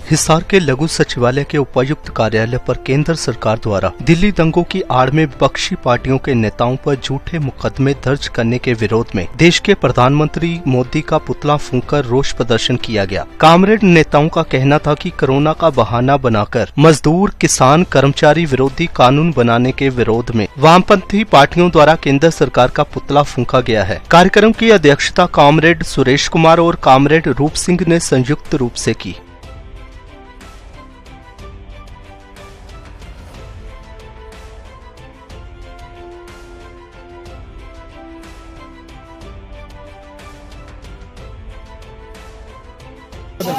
हिसार के लघु सचिवालय के उपायुक्त कार्यालय पर केंद्र सरकार द्वारा दिल्ली दंगों की आड़ में विपक्षी पार्टियों के नेताओं पर झूठे मुकदमे दर्ज करने के विरोध में देश के प्रधानमंत्री मोदी का पुतला फूंककर रोष प्रदर्शन किया गया। कामरेड नेताओं का कहना था कि कोरोना का बहाना बनाकर मजदूर, किसान, कर्मचारी विरोधी कानून बनाने के विरोध में वामपंथी पार्टियों द्वारा केंद्र सरकार का पुतला फूंका गया है। कार्यक्रम की अध्यक्षता कामरेड सुरेश कुमार और कामरेड रूप सिंह ने संयुक्त रूप से की।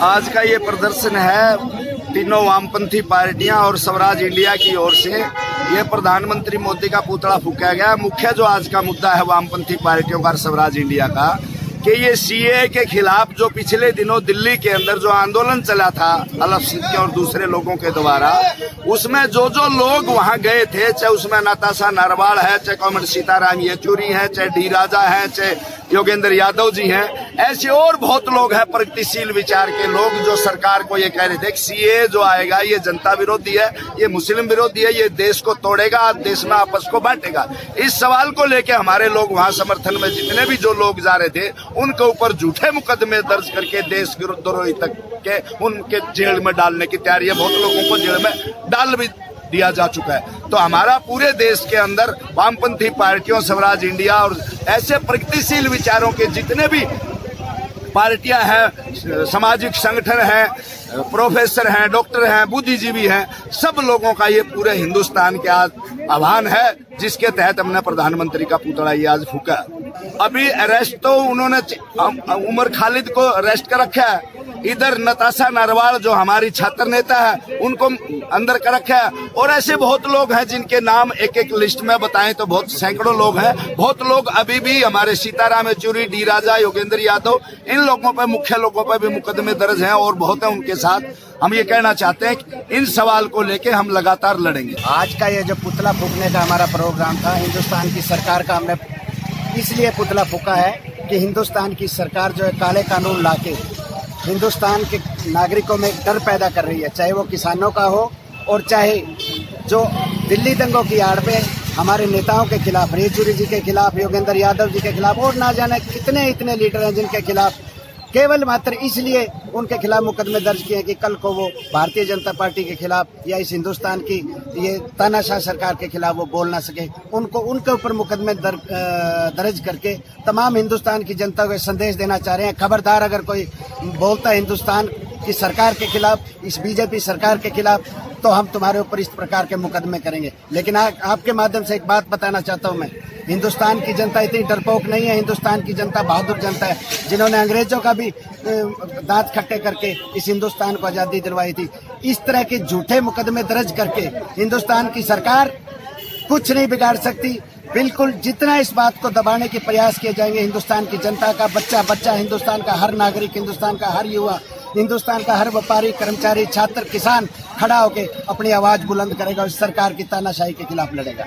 आज का ये प्रदर्शन है तीनों वामपंथी पार्टियां और स्वराज इंडिया की ओर से ये प्रधानमंत्री मोदी का पुतला फूंका गया। मुख्य जो आज का मुद्दा है वामपंथी पार्टियों का, स्वराज इंडिया का, कि ये सीए के खिलाफ जो पिछले दिनों दिल्ली के अंदर जो आंदोलन चला था अल्पसंख्यक और दूसरे लोगों के द्वारा, उसमें जो लोग वहां गए थे, चाहे उसमें नताशा नरवाल है, चाहे कॉमरेड सीताराम येचुरी है, चाहे डी राजा है, चाहे योगेंद्र यादव जी हैं, ऐसे और बहुत लोग हैं प्रगतिशील विचार के लोग जो सरकार को ये कह रहे थे कि सीए जो आएगा ये जनता विरोधी है, ये मुस्लिम विरोधी है, ये देश को तोड़ेगा, देश में आपस को बांटेगा। इस सवाल को लेके हमारे लोग वहां समर्थन में जितने भी जो लोग जा रहे थे उनके ऊपर झूठे मुकदमे दर्ज करके देश विरोधी तक के उनके जेल में डालने की तैयारी है। बहुत लोगों को जेल में डाल भी दिया जा चुका है। तो हमारा पूरे देश के अंदर वामपंथी पार्टियों, स्वराज इंडिया और ऐसे प्रगतिशील विचारों के जितने भी पार्टियां हैं, सामाजिक संगठन हैं, प्रोफेसर हैं, डॉक्टर हैं, बुद्धिजीवी हैं, सब लोगों का ये पूरे हिंदुस्तान के आज आह्वान है, जिसके तहत हमने प्रधानमंत्री का पुतला ये आज फूंका। अभी अरेस्ट तो उन्होंने उमर खालिद को अरेस्ट कर रखा है, इधर नताशा नरवाल जो हमारी छात्र नेता है उनको अंदर कर रखा है, और ऐसे बहुत लोग हैं जिनके नाम एक एक लिस्ट में बताएं तो बहुत सैकड़ों लोग हैं। बहुत लोग अभी भी हमारे सीताराम येचुरी, डी राजा, योगेंद्र यादव, इन लोगों पर, मुख्य लोगों पर भी मुकदमे दर्ज हैं और बहुत है उनके साथ। हम ये कहना चाहते हैं कि इन सवाल को लेके हम लगातार लड़ेंगे। आज का ये जो पुतला फूंकने का हमारा प्रोग्राम था, हिंदुस्तान की सरकार का हमने इसलिए पुतला फूंका है कि हिंदुस्तान की सरकार जो है काले कानून लाके हिंदुस्तान के नागरिकों में डर पैदा कर रही है, चाहे वो किसानों का हो और चाहे जो दिल्ली दंगों की आड़ में हमारे नेताओं के खिलाफ, येचुरी जी के खिलाफ, योगेंद्र यादव जी के खिलाफ और ना जाने कितने इतने लीडर हैं जिनके खिलाफ केवल मात्र इसलिए उनके खिलाफ मुकदमे दर्ज किए कि कल को वो भारतीय जनता पार्टी के खिलाफ या इस हिंदुस्तान की ये तानाशाह सरकार के खिलाफ वो बोल ना सके। उनके ऊपर मुकदमे दर्ज करके तमाम हिंदुस्तान की जनता को संदेश देना चाह रहे हैं, खबरदार अगर कोई बोलता है हिंदुस्तान की सरकार के खिलाफ, इस बीजेपी सरकार के खिलाफ, तो हम तुम्हारे ऊपर इस प्रकार के मुकदमे करेंगे। लेकिन आपके माध्यम से एक बात बताना चाहता हूं मैं, हिंदुस्तान की जनता इतनी डरपोक नहीं है। हिंदुस्तान की जनता बहादुर जनता है, जिन्होंने अंग्रेजों का भी दांत खट्टे करके इस हिंदुस्तान को आजादी दिलवाई थी। इस तरह के झूठे मुकदमे दर्ज करके हिंदुस्तान की सरकार कुछ नहीं बिगाड़ सकती। बिल्कुल जितना इस बात को दबाने के प्रयास किए जाएंगे, हिंदुस्तान की जनता का बच्चा, हिंदुस्तान का हर नागरिक, हिंदुस्तान का हर युवा, हिंदुस्तान का हर व्यापारी, कर्मचारी, छात्र, किसान खड़ा होकर अपनी आवाज बुलंद करेगा और सरकार की तानाशाही के खिलाफ लड़ेगा।